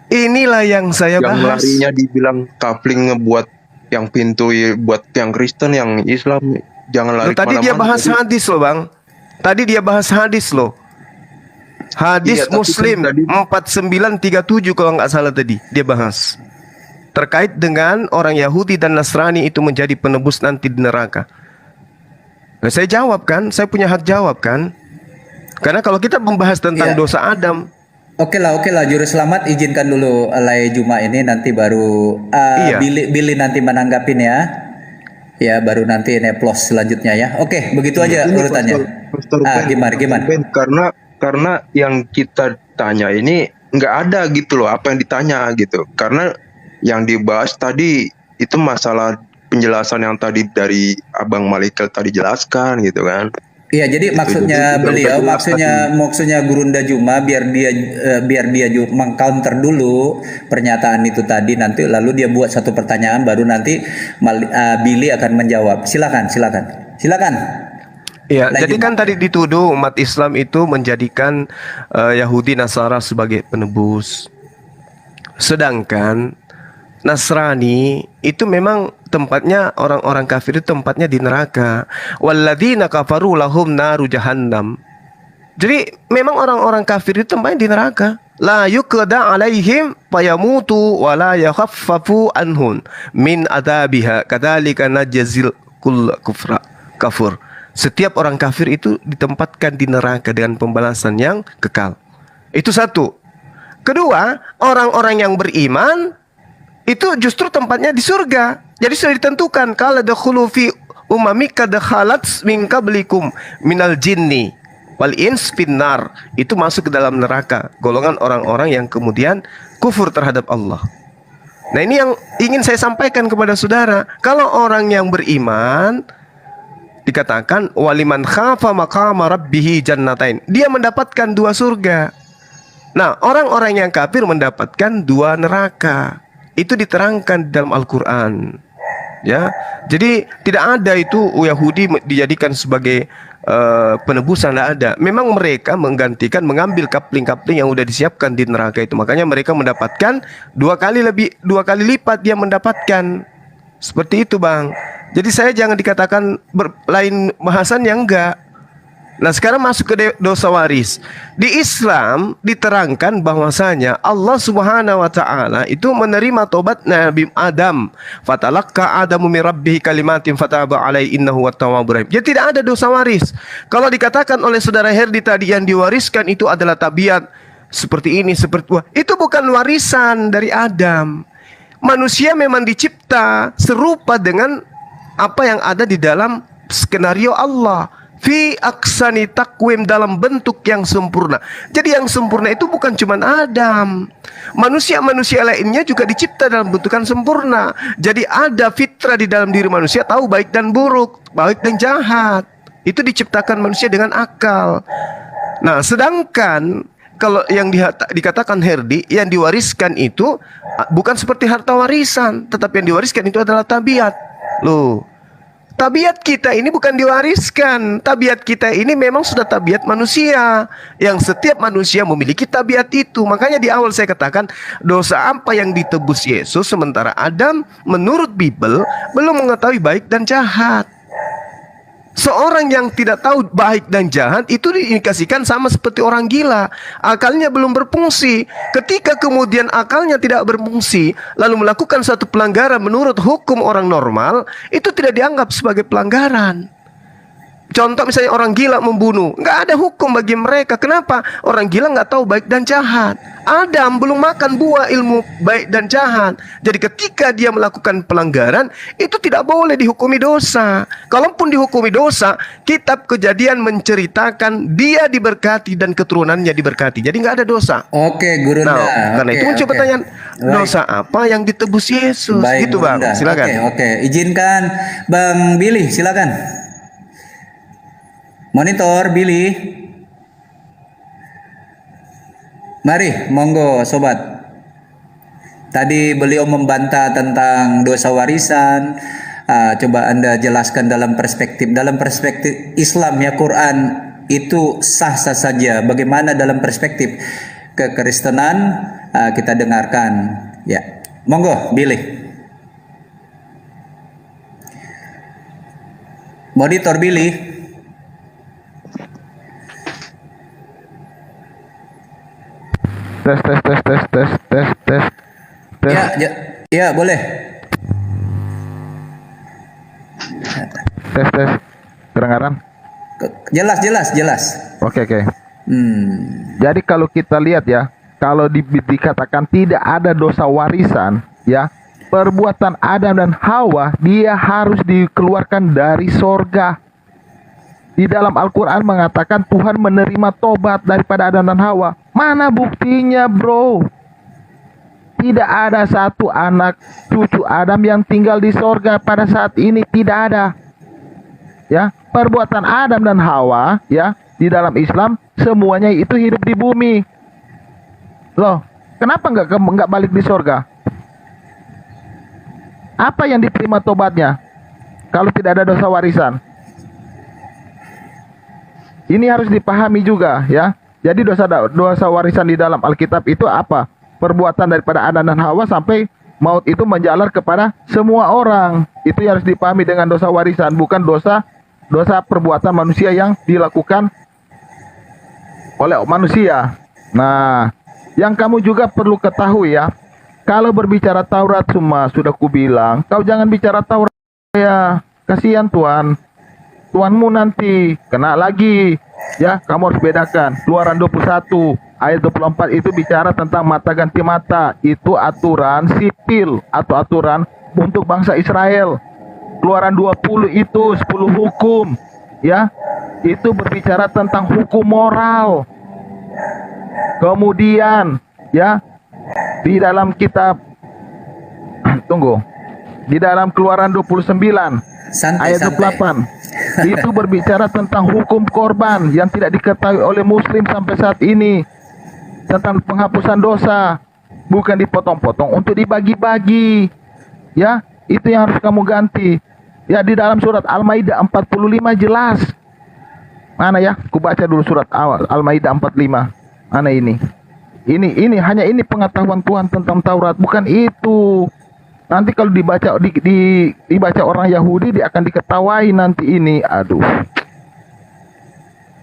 Inilah yang saya Yang bahas. larinya dibilang coupling ngebuat yang pintu buat yang Kristen, yang Islam, jangan lari Loh, tadi dia kemana-mana. bahas Jadi, hadis loh Bang. Tadi dia bahas hadis loh. Hadis Iya, tapi Muslim kan tadi- 4937 kalau nggak salah tadi dia bahas. Terkait dengan orang Yahudi dan Nasrani itu menjadi penebus nanti di neraka. Nah, saya jawab kan, saya punya hak jawab kan. Karena kalau kita membahas tentang Iya. dosa Adam, Oke lah, Juru Selamat izinkan dulu Lai Juma ini nanti baru Iya. Billy nanti menanggapin ya. Ya, baru nanti Neplos selanjutnya ya. Oke, begitu aja ini urutannya. Pastor Ben, Gimana? Ben, karena yang kita tanya ini nggak ada gitu loh apa yang ditanya gitu. Karena yang dibahas tadi itu masalah penjelasan yang tadi dari Abang Malikel tadi jelaskan gitu kan. Iya, jadi maksudnya Jadi, beliau, udah maksudnya Gurunda Juma biar dia mengcounter dulu pernyataan itu tadi, nanti lalu dia buat satu pertanyaan baru nanti Billy akan menjawab. Silakan. ya, Lagi, jadi kan tadi dituduh umat Islam itu menjadikan Yahudi Nasara sebagai penebus. Sedangkan Nasrani itu memang tempatnya orang-orang kafir itu tempatnya di neraka. Walladzina kafaru lahum naru jahannam. Jadi memang orang-orang kafir itu tempatnya di neraka. La yuqda alaihim fayamutu wa la yakhaffafu anhum min adabiha kadzalika najzil kull kafur. Setiap orang kafir itu ditempatkan di neraka dengan pembalasan yang kekal. Itu satu. Kedua, orang-orang yang beriman itu justru tempatnya di surga. Jadi sudah ditentukan qala dakhulu fi umami kad khalat min qablikum minal jinni wal ins finnar. Itu masuk ke dalam neraka, golongan orang-orang yang kemudian kufur terhadap Allah. Nah, ini yang ingin saya sampaikan kepada saudara. Kalau orang yang beriman dikatakan waliman khafa maqama rabbihi jannatain. Dia mendapatkan dua surga. Nah, orang-orang yang kafir mendapatkan dua neraka. Itu diterangkan di dalam Al-Quran. Ya, jadi tidak ada itu Yahudi dijadikan sebagai penebusan, tidak ada. Memang mereka menggantikan, mengambil kapling-kapling yang sudah disiapkan di neraka itu. Makanya mereka mendapatkan dua kali lipat dia mendapatkan. Seperti itu Bang. Jadi saya jangan dikatakan lain bahasan yang enggak. Nah, sekarang masuk ke dosa waris. Di Islam diterangkan bahwasanya Allah Subhanahu wa taala itu menerima tobat Nabi Adam. Fatalaqqa Adamu min rabbih kalimatin fataba alaihi innahu wat-tawwabur rahim. Jadi tidak ada dosa waris. Kalau dikatakan oleh saudara Herdi tadi yang diwariskan itu adalah tabiat seperti ini, seperti itu bukan warisan dari Adam. Manusia memang dicipta serupa dengan apa yang ada di dalam skenario Allah. Fi aksani takwim, dalam bentuk yang sempurna. Jadi yang sempurna itu bukan cuma Adam. Manusia-manusia lainnya juga dicipta dalam bentukan sempurna. Jadi ada fitrah di dalam diri manusia, tahu baik dan buruk, baik dan jahat. Itu diciptakan manusia dengan akal. Nah, sedangkan kalau yang dikatakan Herdi, yang diwariskan itu bukan seperti harta warisan, tetapi yang diwariskan itu adalah tabiat. Loh, tabiat kita ini bukan diwariskan. Tabiat kita ini memang sudah tabiat manusia, yang setiap manusia memiliki tabiat itu. Makanya di awal saya katakan, dosa apa yang ditebus Yesus, sementara Adam menurut Bible belum mengetahui baik dan jahat. Seorang yang tidak tahu baik dan jahat itu diindikasikan sama seperti orang gila. Akalnya belum berfungsi. Ketika kemudian akalnya tidak berfungsi, lalu melakukan satu pelanggaran menurut hukum orang normal, itu tidak dianggap sebagai pelanggaran. Contoh misalnya orang gila membunuh, nggak ada hukum bagi mereka. Kenapa? Orang gila nggak tahu baik dan jahat. Adam belum makan buah ilmu baik dan jahat. Jadi ketika dia melakukan pelanggaran, itu tidak boleh dihukumi dosa. Kalaupun dihukumi dosa, kitab Kejadian menceritakan dia diberkati dan keturunannya diberkati. Jadi nggak ada dosa. Oke, Gurunda. Nah, karena itu muncul pertanyaan, dosa apa yang ditebus Yesus? Baik, Gitu Bang, Gurunda. silakan. Oke. Izinkan Bang Billy, silakan. Monitor Billy. Mari, monggo sobat. Tadi beliau membantah tentang dosa warisan. Coba Anda jelaskan dalam perspektif Islam ya, Quran itu sah-sah saja. Bagaimana dalam perspektif kekristenan, kita dengarkan. Ya, monggo Billy. Monitor Billy. Tes. Ya, boleh. Tes. Kedengaran? Jelas. Oke. Jadi kalau kita lihat ya, kalau dikatakan tidak ada dosa warisan, ya, perbuatan Adam dan Hawa dia harus dikeluarkan dari sorga. Di dalam Al-Quran mengatakan Tuhan menerima tobat daripada Adam dan Hawa. Mana buktinya, bro? Tidak ada satu anak cucu Adam yang tinggal di sorga pada saat ini, tidak ada. Ya, perbuatan Adam dan Hawa, ya, di dalam Islam semuanya itu hidup di bumi. Loh, kenapa nggak balik di sorga? Apa yang diterima tobatnya kalau tidak ada dosa warisan? Ini harus dipahami juga ya. Jadi dosa warisan di dalam Alkitab itu apa? Perbuatan daripada Adam dan Hawa sampai maut itu menjalar kepada semua orang. Itu yang harus dipahami dengan dosa warisan, bukan dosa perbuatan manusia yang dilakukan oleh manusia. Nah, yang kamu juga perlu ketahui ya, kalau berbicara Taurat semua sudah kubilang, kau jangan bicara Taurat ya. Kasihan Tuanmu nanti kena lagi. Ya, kamu harus bedakan. Keluaran 21 ayat 24 itu bicara tentang mata ganti mata. Itu aturan sipil atau aturan untuk bangsa Israel. Keluaran 20 itu 10 hukum. Ya, itu berbicara tentang hukum moral. Kemudian, ya, di dalam kitab di dalam Keluaran 29 ayat 28 itu berbicara tentang hukum korban yang tidak diketahui oleh muslim sampai saat ini, tentang penghapusan dosa, bukan dipotong-potong untuk dibagi-bagi. Ya, itu yang harus kamu ganti. Ya, di dalam surat Al-Maidah 45 jelas. Mana ya? Ku baca dulu surat awal Al-Maidah 45. Mana ini? Ini hanya ini pengetahuan Tuhan tentang Taurat, bukan itu. Nanti kalau dibaca dibaca orang Yahudi, dia akan diketawai nanti ini. Aduh.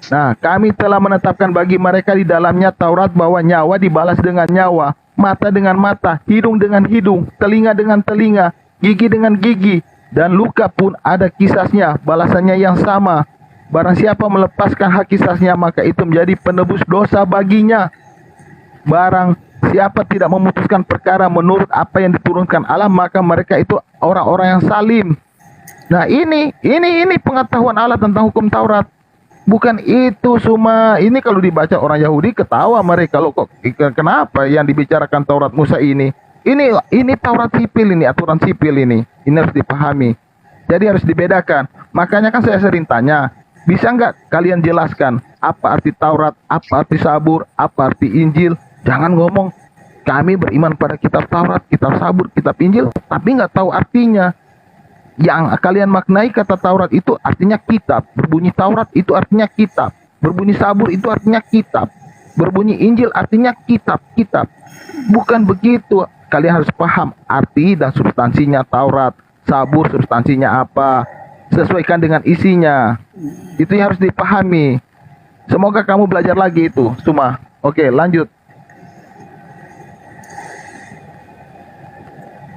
Nah, kami telah menetapkan bagi mereka di dalamnya Taurat bahwa nyawa dibalas dengan nyawa, mata dengan mata, hidung dengan hidung, telinga dengan telinga, gigi dengan gigi, dan luka pun ada kisasnya, balasannya yang sama. Barang siapa melepaskan hak kisasnya, maka itu menjadi penebus dosa baginya. Barang siapa tidak memutuskan perkara menurut apa yang diturunkan Allah, maka mereka itu orang-orang yang salim. Nah, ini pengetahuan Allah tentang hukum Taurat. Bukan itu semua. Ini kalau dibaca orang Yahudi ketawa mereka. Loh kok kenapa yang dibicarakan Taurat Musa ini? Ini Taurat sipil ini, aturan sipil ini. Ini harus dipahami. Jadi harus dibedakan. Makanya kan saya sering tanya, bisa nggak kalian jelaskan apa arti Taurat, apa arti Sabur, apa arti Injil? Jangan ngomong kami beriman pada kitab Taurat, kitab Sabur, kitab Injil, tapi nggak tahu artinya. Yang kalian maknai kata Taurat itu artinya kitab. Berbunyi Taurat itu artinya kitab. Berbunyi Sabur itu artinya kitab. Berbunyi Injil artinya kitab. Bukan begitu. Kalian harus paham arti dan substansinya Taurat. Sabur substansinya apa. Sesuaikan dengan isinya. Itu yang harus dipahami. Semoga kamu belajar lagi itu, Suma. Oke, lanjut.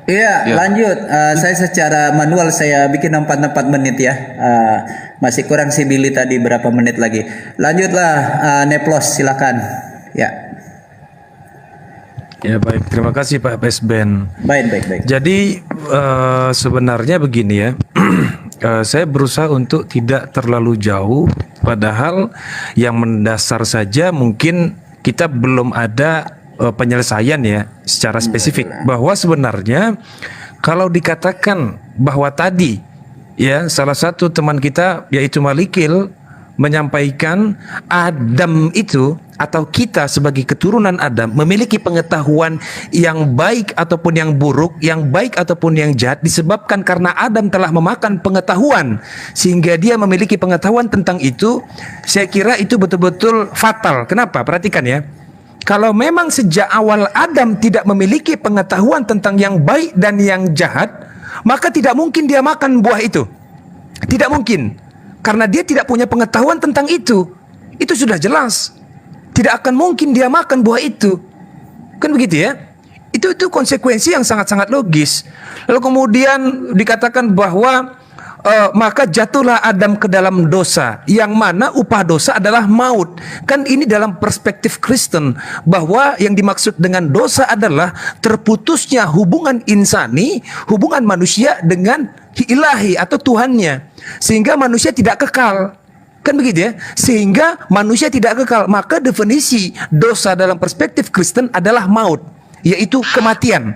Iya, lanjut. Saya secara manual saya bikin 4 menit ya. Masih kurang si Billy tadi berapa menit lagi. Lanjutlah, Neplos silakan. Ya. Ya baik, terima kasih Pak Pesben. Baik. Jadi sebenarnya begini ya, saya berusaha untuk tidak terlalu jauh, padahal yang mendasar saja mungkin kita belum ada penyelesaian ya secara spesifik, bahwa sebenarnya kalau dikatakan bahwa tadi ya salah satu teman kita yaitu Malikil menyampaikan Adam itu atau kita sebagai keturunan Adam memiliki pengetahuan yang baik ataupun yang buruk, yang baik ataupun yang jahat disebabkan karena Adam telah memakan pengetahuan sehingga dia memiliki pengetahuan tentang itu. Saya kira itu betul-betul fatal. Kenapa? Perhatikan ya. Kalau memang sejak awal Adam tidak memiliki pengetahuan tentang yang baik dan yang jahat, maka tidak mungkin dia makan buah itu. Tidak mungkin. Karena dia tidak punya pengetahuan tentang itu. Itu sudah jelas. Tidak akan mungkin dia makan buah itu. Kan begitu ya? Itu konsekuensi yang sangat-sangat logis. Lalu kemudian dikatakan bahwa maka jatuhlah Adam ke dalam dosa, yang mana upah dosa adalah maut. Kan ini dalam perspektif Kristen, bahwa yang dimaksud dengan dosa adalah terputusnya hubungan insani, hubungan manusia dengan ilahi atau Tuhannya, sehingga manusia tidak kekal. Kan begitu ya? Sehingga manusia tidak kekal. Maka definisi dosa dalam perspektif Kristen adalah maut, yaitu kematian.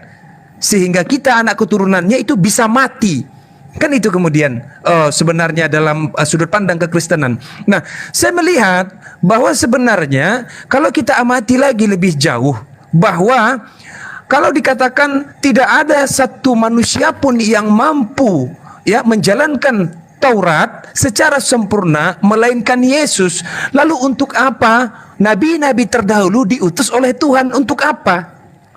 Sehingga kita anak keturunannya itu bisa mati. Kan itu kemudian sebenarnya dalam sudut pandang kekristenan. Nah, saya melihat bahwa sebenarnya kalau kita amati lagi lebih jauh, bahwa kalau dikatakan tidak ada satu manusia pun yang mampu ya menjalankan Taurat secara sempurna melainkan Yesus. Lalu untuk apa nabi-nabi terdahulu diutus oleh Tuhan? Untuk apa?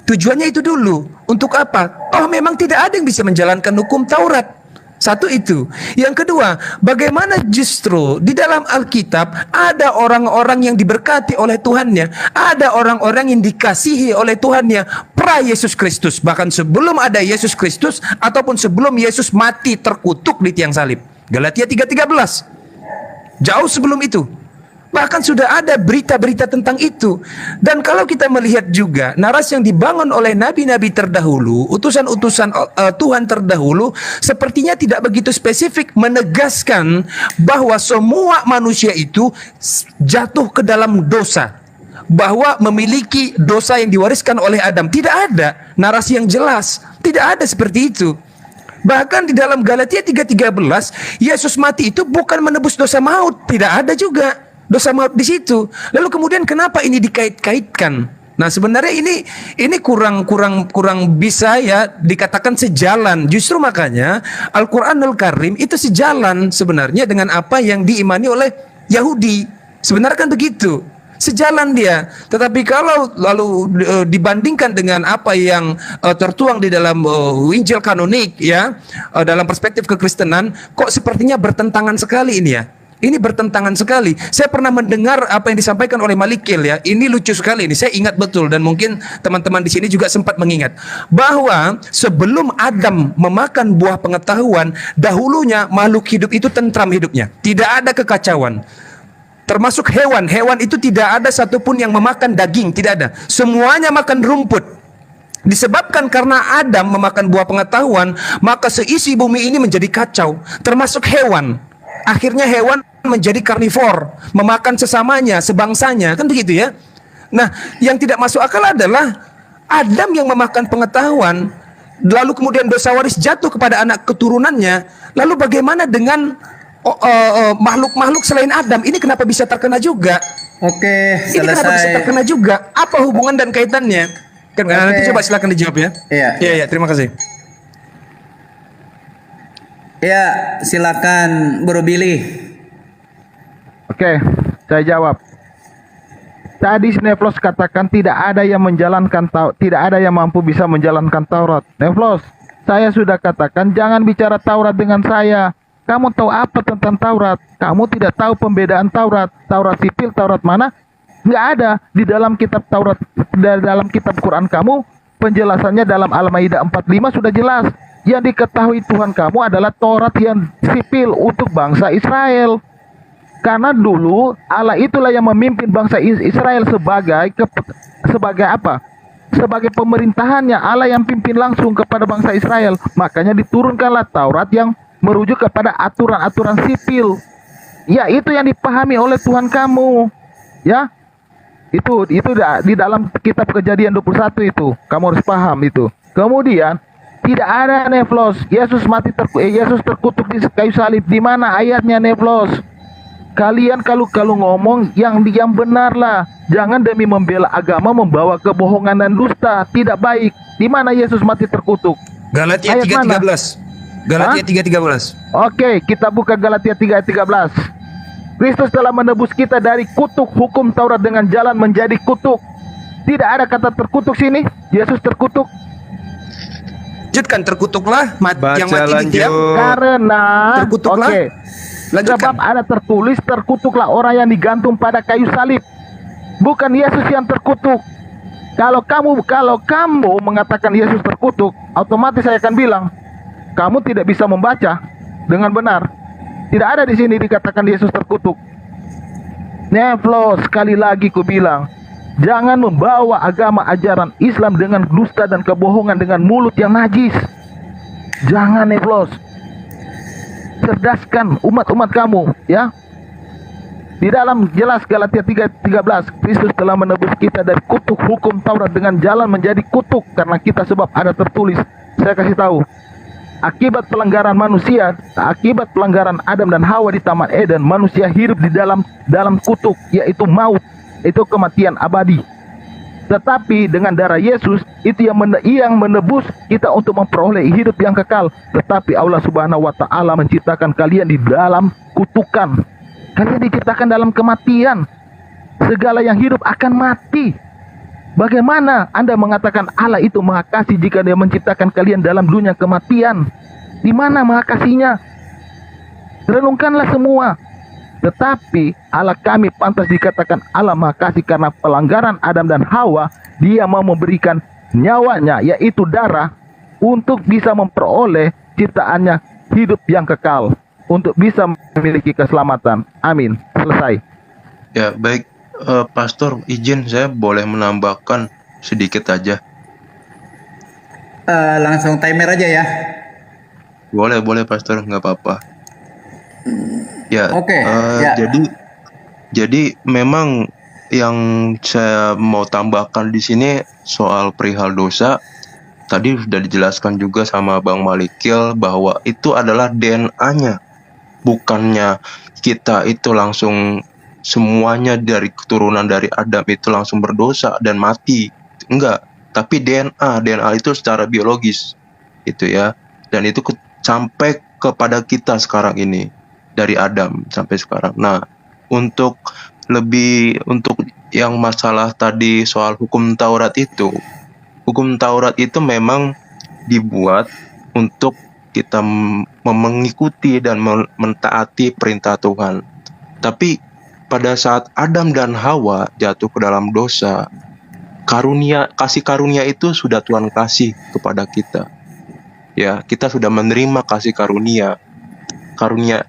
Tujuannya itu dulu. Untuk apa? Oh, memang tidak ada yang bisa menjalankan hukum Taurat. Satu itu. Yang kedua, bagaimana justru di dalam Alkitab ada orang-orang yang diberkati oleh Tuhannya, ada orang-orang yang dikasihi oleh Tuhannya pra Yesus Kristus, bahkan sebelum ada Yesus Kristus ataupun sebelum Yesus mati terkutuk di tiang salib. Galatia 3:13. Jauh sebelum itu. Bahkan sudah ada berita-berita tentang itu. Dan kalau kita melihat juga narasi yang dibangun oleh nabi-nabi terdahulu, utusan-utusan Tuhan terdahulu, sepertinya tidak begitu spesifik menegaskan bahwa semua manusia itu jatuh ke dalam dosa, bahwa memiliki dosa yang diwariskan oleh Adam. Tidak ada narasi yang jelas. Tidak ada seperti itu. Bahkan di dalam Galatia 3:13, Yesus mati itu bukan menebus dosa maut. Tidak ada juga dosa maut di situ. Lalu kemudian kenapa ini dikait-kaitkan? Nah, sebenarnya ini kurang bisa ya dikatakan sejalan. Justru makanya Al-Qur'anul Karim itu sejalan sebenarnya dengan apa yang diimani oleh Yahudi. Sebenarnya kan begitu. Sejalan dia. Tetapi kalau lalu dibandingkan dengan apa yang tertuang di dalam Injil kanonik ya, dalam perspektif kekristenan, kok sepertinya bertentangan sekali ini ya. Ini bertentangan sekali. Saya pernah mendengar apa yang disampaikan oleh Malikil ya. Ini lucu sekali ini. Saya ingat betul dan mungkin teman-teman di sini juga sempat mengingat bahwa sebelum Adam memakan buah pengetahuan, dahulunya makhluk hidup itu tentram hidupnya. Tidak ada kekacauan. Termasuk hewan. Hewan itu tidak ada satupun yang memakan daging, tidak ada. Semuanya makan rumput. Disebabkan karena Adam memakan buah pengetahuan, maka seisi bumi ini menjadi kacau, termasuk hewan. Akhirnya hewan menjadi karnivor, memakan sesamanya, sebangsanya, kan begitu ya. Nah, yang tidak masuk akal adalah Adam yang memakan pengetahuan, lalu kemudian dosa waris jatuh kepada anak keturunannya. Lalu bagaimana dengan makhluk-makhluk selain Adam? Ini kenapa bisa terkena juga? Oke, Ini kenapa bisa selesai. terkena juga? Apa hubungan dan kaitannya? Kan nanti coba silakan dijawab ya. Iya. Iya, terima kasih. Ya, silakan Bro Billy. Oke, saya jawab. Tadi Neflos katakan tidak ada yang menjalankan tidak ada yang mampu bisa menjalankan Taurat. Neflos, saya sudah katakan jangan bicara Taurat dengan saya. Kamu tahu apa tentang Taurat? Kamu tidak tahu pembedaan Taurat. Taurat sipil, Taurat mana? Nggak ada di dalam kitab Taurat, dalam kitab Quran kamu. Penjelasannya dalam Al-Maidah 45 sudah jelas. Yang diketahui Tuhan kamu adalah Taurat yang sipil untuk bangsa Israel. Karena dulu Allah itulah yang memimpin bangsa Israel sebagai apa? Sebagai pemerintahannya. Allah yang pimpin langsung kepada bangsa Israel. Makanya diturunkanlah Taurat yang merujuk kepada aturan-aturan sipil. Ya, itu yang dipahami oleh Tuhan kamu. Ya. Itu di dalam kitab Kejadian 21 itu. Kamu harus paham itu. Kemudian tidak ada Neflos. Yesus terkutuk di kayu salib. Di mana ayatnya Neflos? Kalian kalau ngomong yang benar lah. Jangan demi membela agama membawa kebohongan dan dusta. Tidak baik. Di mana Yesus mati terkutuk? Galatia Ayat mana? 3:13. Galatia 3:13. Oke, kita buka Galatia 3:13. Kristus telah menebus kita dari kutuk hukum Taurat dengan jalan menjadi kutuk. Tidak ada kata terkutuk sini. Yesus terkutuk. Lanjutkan, terkutuklah yang Baca mati di tiang. lanjut. Karena Terkutuklah. oke. Lanjutkan. Sebab ada tertulis terkutuklah orang yang digantung pada kayu salib. Bukan Yesus yang terkutuk. Kalau kamu mengatakan Yesus terkutuk, otomatis saya akan bilang kamu tidak bisa membaca dengan benar. Tidak ada di sini dikatakan Yesus terkutuk. Neflos, sekali lagi ku bilang, jangan membawa agama ajaran Islam dengan dusta dan kebohongan dengan mulut yang najis. Jangan, Neflos. Cerdaskan umat-umat kamu, ya. Di dalam jelas Galatia 3:13, Kristus telah menebus kita dari kutuk hukum Taurat dengan jalan menjadi kutuk karena kita sebab ada tertulis. Saya kasih tahu. Akibat pelanggaran manusia, akibat pelanggaran Adam dan Hawa di Taman Eden, manusia hidup di dalam kutuk, yaitu maut, itu kematian abadi. Tetapi dengan darah Yesus itu yang menebus kita untuk memperoleh hidup yang kekal. Tetapi Allah Subhanahu wa taala menciptakan kalian di dalam kutukan. Kalian diciptakan dalam kematian. Segala yang hidup akan mati. Bagaimana Anda mengatakan Allah itu Maha Kasih jika Dia menciptakan kalian dalam dunia kematian? Di mana Maha Kasihnya? Renungkanlah semua. Tetapi Allah kami pantas dikatakan Allah Maha Kasih karena pelanggaran Adam dan Hawa. Dia mau memberikan nyawanya, yaitu darah, untuk bisa memperoleh ciptaannya hidup yang kekal, untuk bisa memiliki keselamatan. Amin. Selesai. Ya, baik. Pastor, izin saya boleh menambahkan sedikit aja. Langsung timer aja ya. Boleh, Pastor, nggak apa-apa. Ya, Oke, ya. jadi memang yang saya mau tambahkan di sini soal perihal dosa, tadi sudah dijelaskan juga sama Bang Malikil bahwa itu adalah DNA-nya. Bukannya kita itu langsung semuanya dari keturunan dari Adam itu langsung berdosa dan mati. Enggak, tapi DNA itu secara biologis itu ya. Dan itu sampai kepada kita sekarang ini dari Adam sampai sekarang. Nah, untuk yang masalah tadi soal hukum Taurat itu memang dibuat untuk kita mengikuti dan mentaati perintah Tuhan. Tapi pada saat Adam dan Hawa jatuh ke dalam dosa, kasih karunia itu sudah Tuhan kasih kepada kita. Ya, kita sudah menerima kasih karunia.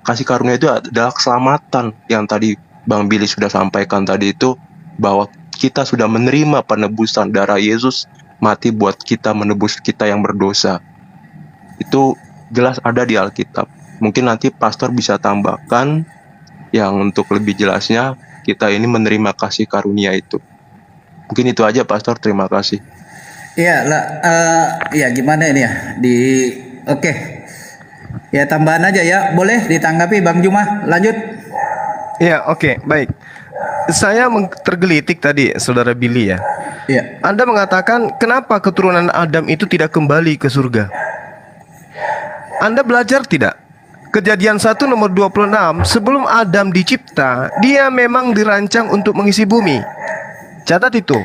Kasih karunia itu adalah keselamatan yang tadi Bang Billy sudah sampaikan tadi itu, bahwa kita sudah menerima penebusan darah Yesus mati buat kita, menebus kita yang berdosa. Itu jelas ada di Alkitab. Mungkin nanti pastor bisa tambahkan yang untuk lebih jelasnya kita ini menerima kasih karunia itu. Mungkin itu aja Pastor, terima kasih. Iya lah, ya gimana ini ya oke. Ya tambahan aja ya, boleh ditanggapi Bang Juma, lanjut. Ya, oke, baik. Saya tergelitik tadi, Saudara Billy ya. Iya. Anda mengatakan kenapa keturunan Adam itu tidak kembali ke surga? Anda belajar tidak? Kejadian 1 nomor 26, sebelum Adam dicipta, dia memang dirancang untuk mengisi bumi. Catat itu.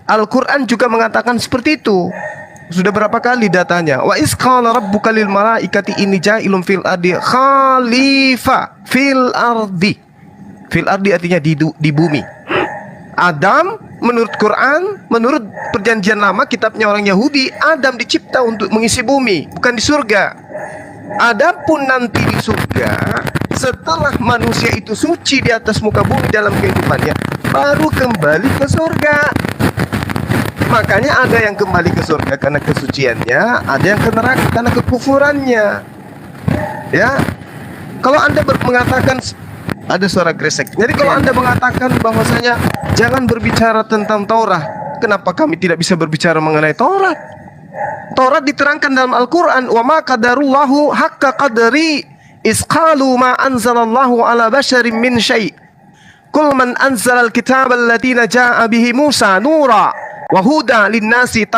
Al-Quran juga mengatakan seperti itu. Sudah berapa kali datanya? Wa iz qala rabbuka lil malaikati inni ja'ilun fil ardi khalifah fil ardi. Fil ardi artinya di bumi. Adam menurut Quran, menurut perjanjian lama kitabnya orang Yahudi, Adam dicipta untuk mengisi bumi, bukan di surga. Adapun nanti di surga, setelah manusia itu suci di atas muka bumi dalam kehidupannya, baru kembali ke surga. Makanya ada yang kembali ke surga karena kesuciannya, ada yang ke neraka karena kekufurannya. Ya, kalau Anda mengatakan ada suara gresek. Jadi kalau Anda mengatakan bahwasanya jangan berbicara tentang Taurat, kenapa kami tidak bisa berbicara mengenai Taurat? Taurat diterangkan dalam Al-Quran, wa ma qadarullahu haqqa qadri is qalu ma anzalallahu ala basharin min syai'. Qul man anzalal kitaba alladziina jaa'a bihi Musa nura wa huda linnasi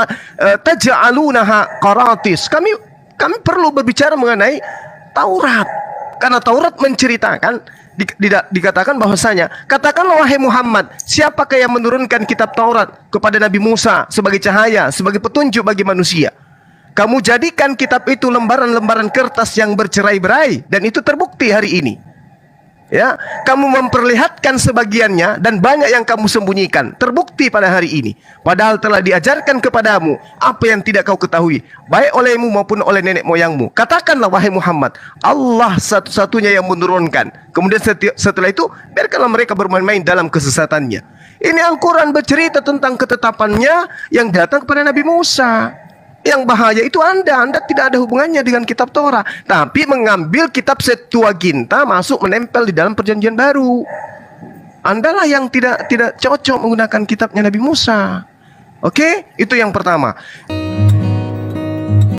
taj'alunaha qaratis. Kami perlu berbicara mengenai Taurat karena Taurat menceritakan dikatakan bahwasanya, katakanlah wahai Muhammad, siapakah yang menurunkan kitab Taurat kepada Nabi Musa sebagai cahaya, sebagai petunjuk bagi manusia? Kamu jadikan kitab itu lembaran-lembaran kertas yang bercerai-berai, dan itu terbukti hari ini. Ya, kamu memperlihatkan sebagiannya dan banyak yang kamu sembunyikan, terbukti pada hari ini. Padahal telah diajarkan kepadamu apa yang tidak kau ketahui, baik olehmu maupun oleh nenek moyangmu. Katakanlah wahai Muhammad, Allah satu-satunya yang menurunkan. Kemudian setelah itu biarkanlah mereka bermain-main dalam kesesatannya. Ini Al-Quran bercerita tentang ketetapannya yang datang kepada Nabi Musa. Yang bahaya itu Anda tidak ada hubungannya dengan kitab Torah, tapi mengambil kitab Septuaginta masuk menempel di dalam perjanjian baru. Anda lah yang tidak cocok menggunakan kitabnya Nabi Musa. Oke, itu yang pertama.